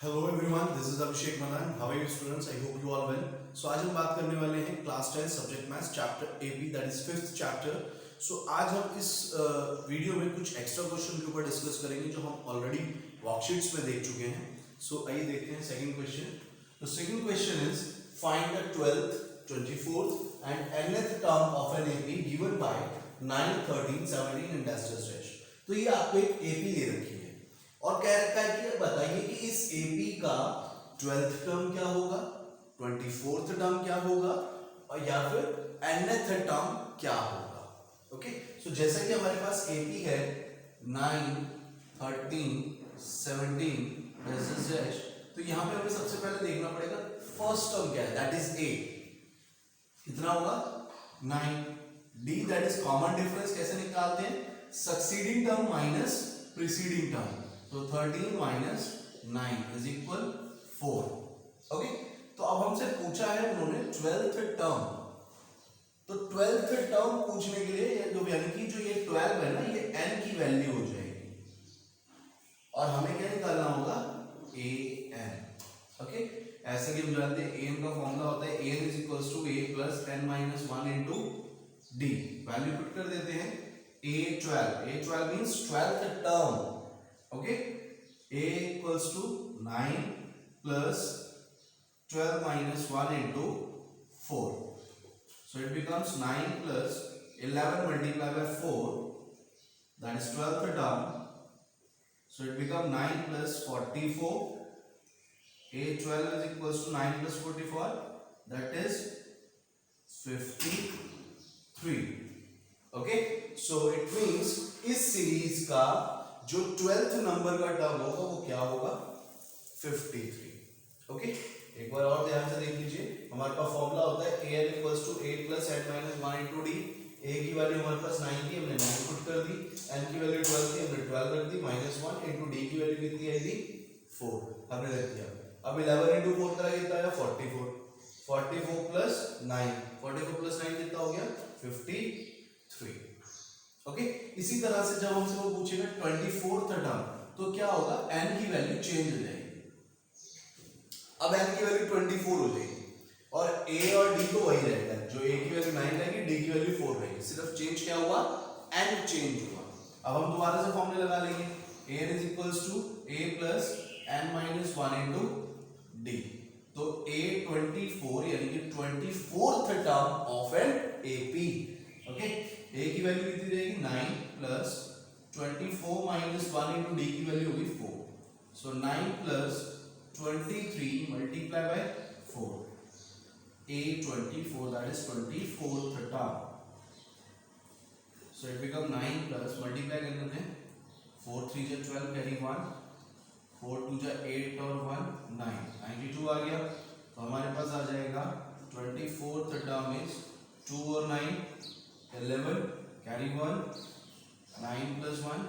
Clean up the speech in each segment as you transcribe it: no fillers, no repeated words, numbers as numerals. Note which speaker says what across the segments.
Speaker 1: Hello everyone, this is Abhishek Madan. How are you students? I hope you all well. So आज हम बात करने वाले हैं class 10 subject maths chapter AP, that is fifth chapter. So आज हम इस वीडियो में कुछ एक्स्ट्रा क्वेश्चन के ऊपर डिस्कस करेंगे जो हम ऑलरेडी वर्कशीट्स में देख चुके हैं। सो आइए देखते हैं second question. The second question is find the 12th, 24th and nth term of an AP given by 9, 13, 17 and dash dash dash. तो ये आपको एक एपी दे रखी है और कह रखा है कि बताइए कि इस एपी का 12th टर्म क्या होगा, 24th टर्म क्या होगा और या फिर nth टर्म क्या होगा। ओके, सो जैसा कि हमारे पास एपी है 9, 13, 17 तो यहां पे हमें सबसे पहले देखना पड़ेगा फर्स्ट टर्म क्या है, दैट इज ए। कितना होगा 9। D that is common difference, कैसे निकालते हैं, succeeding term minus preceding term. तो 13 माइनस 9 इज इक्वल 4। ओके, तो अब हमसे पूछा है उन्होंने 12th टर्म। तो 12th टर्म पूछने के लिए यानी कि जो ये 12 है ना, ये n की वैल्यू हो जाएगी और हमें क्या निकालना होगा, an। ओके, ऐसे कि हम जानते हैं an का फॉर्मूला होता है an is equals to a plus n minus 1 into d। Value put कर देते हैं a12 means 12th term. Okay, a equals to 9 plus 12 minus 1 into 4. So it becomes 9 plus 11 multiplied by 4, that is 12th term. So it becomes 9 plus 44. A12 is equals to 9 plus 44, that is 53. Okay, so it means इस series का जो 12th number का term होगा वो क्या होगा, 53। Okay, एक बार और ध्यान से देख लीजिए। हमारे पास फॉर्मूला होता है an equals to 8 plus n minus 1 into d. a की वैल्यू हमारे पास 9 थी, हमने 9 पुट कर दी। n की वैल्यू 12 थी, हमने 12 रख दी, माइनस 1 इंटू डी की वैल्यू कितनी आई थी, 4, हमने रख दिया। अब 11 इंटू 4 करा कितना आया, 44। 44 प्लस 9, 44 प्लस 9 कितना हो गया, 53। ओके, इसी तरह से जब हमसे वो पूछेगा 24th टर्म तो क्या होगा, n की वैल्यू चेंज हो जाएगी। अब n की वैल्यू 24 हो जाएगी और a और d तो वही रहेगा, जो a की वैल्यू 9 रहेगी, d की वैल्यू 4 रहेगी। सिर्फ चेंज क्या हुआ, n चेंज हुआ। अब हम दोबारा से फॉर्मूला लगा लेंगे, a is equals to a plus n minus 1 into d। तो a24 यानी कि 24th term of an AP. Okay, a की वैल्यू कितनी रहेगी, 9 प्लस 24 माइनस 1 इंटू डी की वैल्यू होगी 4। So 9 plus 23 multiply by 4, a24 that is 24th term. So it become 9 plus multiply कर लेते हैं, 4 3 जा 12 कैरी 1, 4 2 जा 8 और 1 9, 92 आ गया। तो हमारे पास आ जाएगा 24th टर्म इज 2 और 9 11 कैरी 1, 9 प्लस 1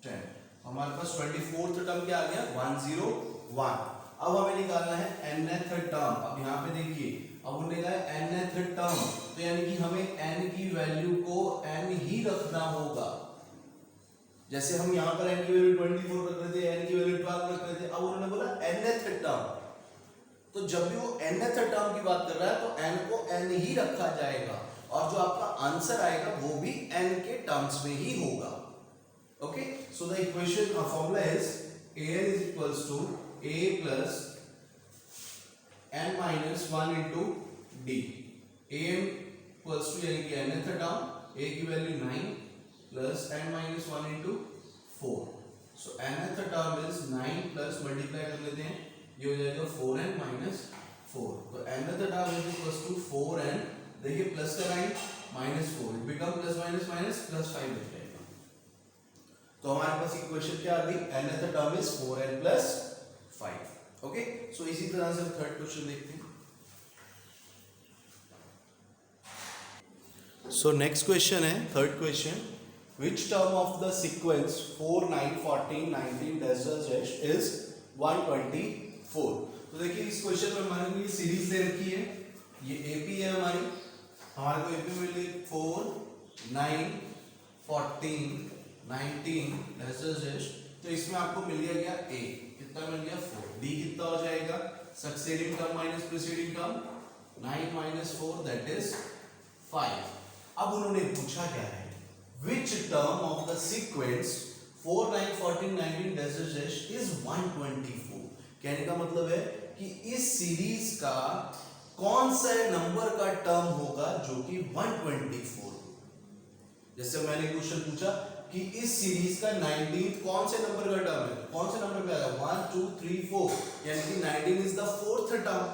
Speaker 1: 10। हमारे पास 24th टर्म क्या आ गया, 101। अब हमें निकालना है nth टर्म। अब यहाँ पे देखिए, अब उन्होंने कहा nth टर्म, तो यानी कि हमें n की वैल्यू को n ही रखना होगा। जैसे हम यहाँ पर n की वैल्यू 24 रख रहे थे, n की वैल्यू 12 रख रहे थे। अब उन्होंने बोला nth टर्म, तो जब भी वो nth टर्म की बात कर रहा है तो n को n ही रखा जाएगा और जो आपका आंसर आएगा वो भी n के टर्म्स में ही होगा। ओके, सो द इक्वेशन और formula is an is equals to a plus n minus 1 into d। an equals to यानी कि nth टर्म, a की value 9 plus n minus 1 into 4। So nth term is 9 plus multiply कर लेते हैं, ये हो जाएगा 4n minus 4। तो nth term is equals to 4n, देखिए प्लस का line minus 4, it become plus minus minus plus 5 हो जाएगा। तो हमारे पास इक्वेशन क्या आ गई, nth term is 4n plus 5। Okay, so इसी तरह से थर्ड क्वेश्चन देखते हैं। सो नेक्स्ट क्वेश्चन है third question, which term of the sequence 4 9 14 19 dash dash is 124। तो देखिए इस क्वेश्चन में हमारे लिए सीरीज दे रखी है, ये एपी है हमारे को एपी मिली 4 9 14 19 डैश डैश तो इसमें आपको मिल गया a, कितना मिल गया 4, d कितना हो जाएगा succeeding term minus preceding term, 9 minus 4 that is 5। अब उन्होंने पूछा क्या है, which term of the sequence 4 9 14 19 dash dash is 124। कहने का मतलब है कि इस सीरीज का कौन सा नंबर का टर्म होगा जो कि 124। जैसे मैंने क्वेश्चन पूछा कि इस सीरीज का 19 कौन से नंबर का टर्म है, कौन से नंबर पे आएगा 1 2 3 4, यानी कि 19 इज द फोर्थ टर्म।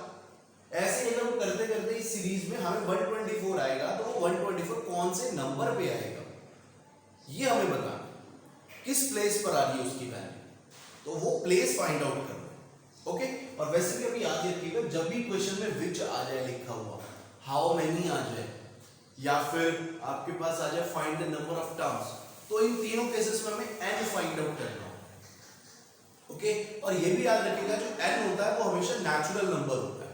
Speaker 1: ऐसे ही हम करते करते इस सीरीज में हमें 124 आएगा, तो वो 124 कौन से नंबर पे आएगा ये हमें बताना, किस प्लेस पर आ रही है उसकी वैल्यू, तो वो प्लेस फाइंड आउट करना। ओके, और वैसे भी अभी याद रखिएगा जब भी क्वेश्चन में विच आ जाए लिखा हुआ, हाउ मेनी आ जाए, या फिर आपके पास आ जाए find the number of terms, तो इन तीनों केसेस में हमें n फाइंड आउट करना है। ओके, और ये भी याद रखिएगा जो n होता है वो हमेशा नेचुरल नंबर होता है,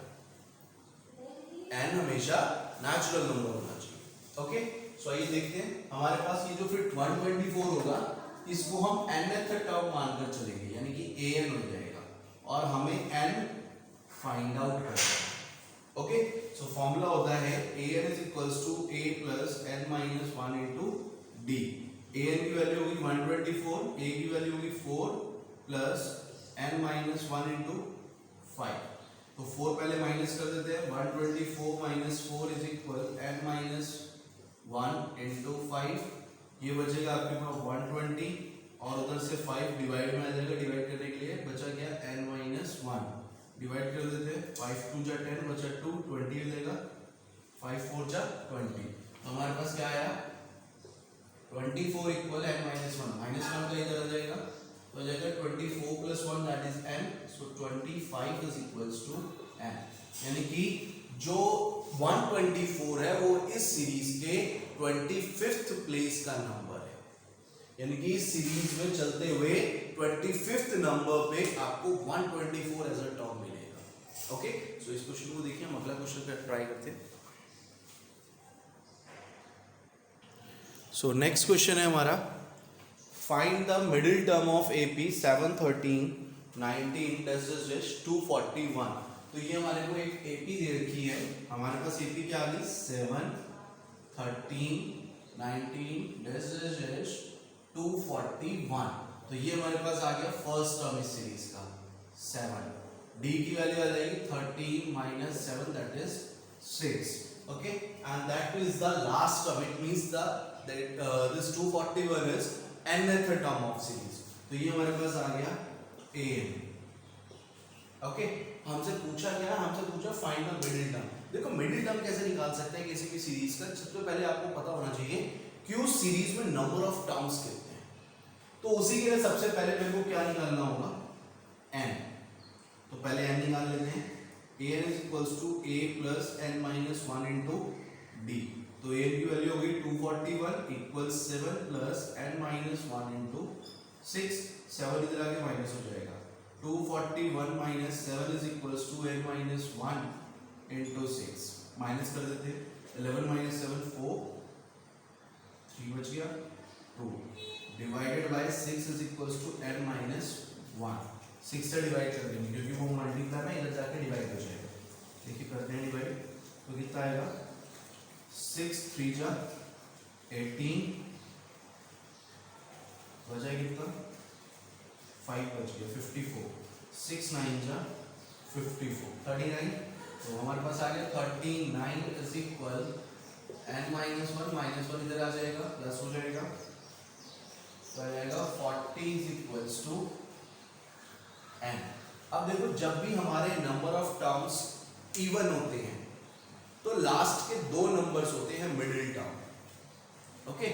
Speaker 1: n हमेशा नेचुरल नंबर होना चाहिए। ओके, सो आइए देखते हैं हमारे पास ये जो फिर 124 होगा इसको हम nth टर्म मानकर चलेंगे, यानी कि an हो जाएगा और हमें n फाइंड आउट करना है। ओके, सो फॉर्मूला होता है an is equals to a plus n minus 1 into d। an की वैल्यू होगी 124, a की वैल्यू होगी 4 प्लस n minus 1 into 5। तो 4 पहले माइनस कर देते हैं, 124 minus 4 is equal n minus 1 into 5, ये बचेगा आपके पास 120 और उधर से 5 डिवाइड में आ जाएगा, डिवाइड करने के लिए बचा गया n minus 1, डिवाइड कर देते हैं, 5 2 जा 10 बचा 2, 20 हो जाएगा, 5 4 जा 20। तो हमारे पास क्या आया 24 इक्वल n minus 1, माइनस 1 का इधर आ जाएगा तो हो जाएगा 24 plus 1 that is n, so 25 is equals to n, यानी कि जो 124 है वो इस सीरीज के 25th प्लेस का नंबर है, यानी कि इस सीरीज में चलते हुए 25th नंबर पे आपको 124 एज अ टर्म मिलेगा। ओके, सो इस क्वेश्चन को देखिए, हम अगला क्वेश्चन पे ट्राई करते हैं। सो नेक्स्ट क्वेश्चन है हमारा, find the middle term of AP 7 13 19 241। तो ये हमारे को एक AP दे रखी है, हमारे पास AP क्या आ गई 7 13 19 241। तो ये हमारे पास आ गया फर्स्ट टर्म इस सीरीज का 7, d की वैल्यू आ जाएगी 13 minus 7 that is 6। okay, and that is the last term, it means this 241 is nth term of series। तो ये हमारे पास आ गया an। ओके, हमसे पूछा क्या, हमसे पूछा फाइंड द मिडिल टर्म। देखो मिडिल टर्म कैसे निकाल सकते हैं किसी भी सीरीज का, सबसे पहले आपको पता होना चाहिए कि उस सीरीज में नंबर ऑफ टर्म्स कितने हैं, तो उसी के लिए सबसे पहले मेरे को क्या निकालना होगा n। तो पहले n निकाल लेते हैं, an is equals to a plus n minus 1 into d। तो a की वैल्यू होगी 241 equals 7 plus n minus 1 into 6, 7 इधर आके माइनस हो जाएगा, 241 minus 7 is equals to n minus 1 into 6, minus कर देते हैं, 11 minus 7 4, 3 बच गया 2, divided by 6 is equals to n minus 1। 6 से डिवाइड कर देंगे क्योंकि वो मल्टीप्लाई में इधर जाके डिवाइड हो जाएगा। देखिए करते हैं डिवाइड, तो कितना आएगा 6 3 जा 18, बचा कितना 5 बच गया 54, 6 9 जा 54 39। तो हमारे पास आ गया 39 इज इक्वल n minus 1 इधर आ जाएगा प्लस हो जाएगा, तो आ जाएगा 40 इज इक्वल्स टू n। अब देखो जब भी हमारे नंबर ऑफ टर्म्स इवन होते हैं तो लास्ट के दो नंबर्स होते हैं मिडिल टर्म। ओके,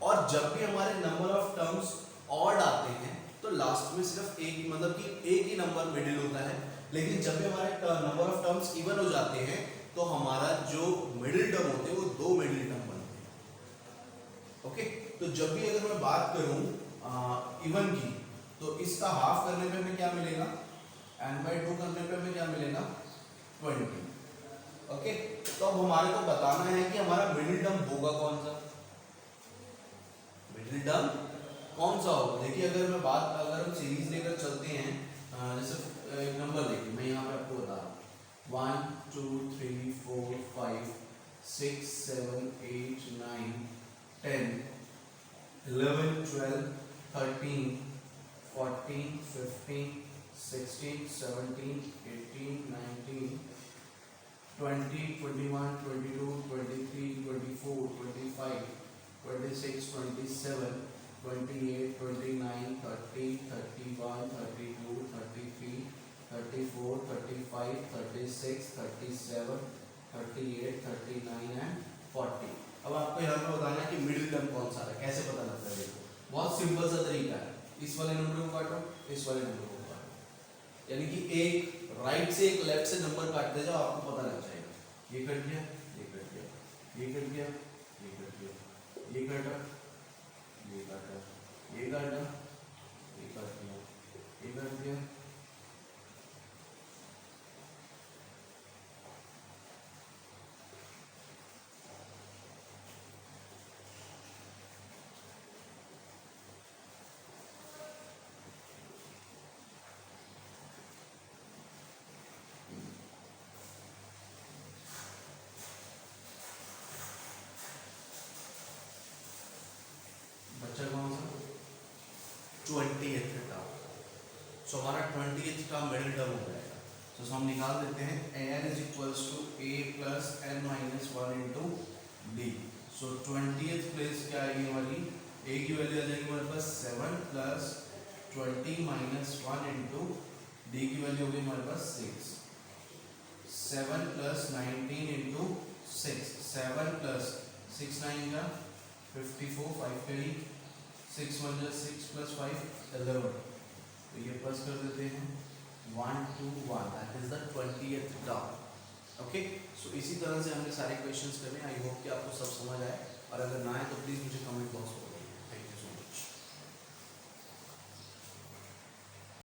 Speaker 1: और जब भी हमारे नंबर ऑफ टर्म्स ऑड आते हैं तो लास्ट में सिर्फ एक, मतलब कि एक ही नंबर मिडिल होता है, लेकिन जब भी हमारे नंबर ऑफ टर्म्स इवन हो जाते हैं तो हमारा जो मिडिल टर्म होते हैं वो दो मिडिल टर्म बनते हैं। ओके, तो जब भी अगर मैं बात करूं इवन की, तो इसका हाफ करने पे हमें क्या मिलेगा, n/2 करने पे हमें क्या मिलेगा 20। ओके, तो अब हमारे को बताना है कि हमारा मिडिल टर्म होगा कौन सा, मिडिल टर्म कौन सा होगा? देखिए अगर मैं बात अगर हम सीरीज लेकर चलते हैं, जैसे एक नंबर देखिए मैं यहाँ पे आपको बता रहा हूँ 1 2 3 4 5 6 7 8 9 10 11 12 13 14 15 16 17 18 19 20 21 22 23 24 25 26 27 28 29 30 31 32 33 34 35 36 37 38 39 एंड 40। अब आपको यहाँ पे बताना है कि मिडिल टर्म कौन सा है, कैसे पता लगता है? देखो बहुत सिंपल सा तरीका है, इस वाले नंबर को काटो, इस वाले नंबर को काटो, यानी कि एक राइट से एक लेफ्ट से नंबर काटते जाओ, आपको पता लग जाएगा। ये कट गया, ये कट गया, ये कट गया, ये कट गया, ये कटा, ये काटा, ये काटा, ये काट दिया, ये काट दिया। बच्चा कौन सा? 20th term. सो हमारा 20th टर्म मिडिल टर्म हो जाएगा। तो हम निकाल देते हैं n is equals to a plus n minus 1 into d. So 20th place क्या आएगी हमारी? a की वैल्यू आ जाएगी हमारे पास 7 प्लस 20 माइनस 1 इंटू डी की वैल्यू होगी हमारे पास 6। 7 प्लस 19 इंटू 6, 7 प्लस 6 9 का 54, 5 करी, 6 1 जा 6 प्लस 5 11। तो ये प्लस कर देते हैं 1 2 1, that is the 20th term. Okay, so इसी तरह से हमने सारे क्वेश्चंस करने। आई होप कि आपको सब समझ आए, और अगर ना आए तो प्लीज़ मुझे कमेंट बॉक्स में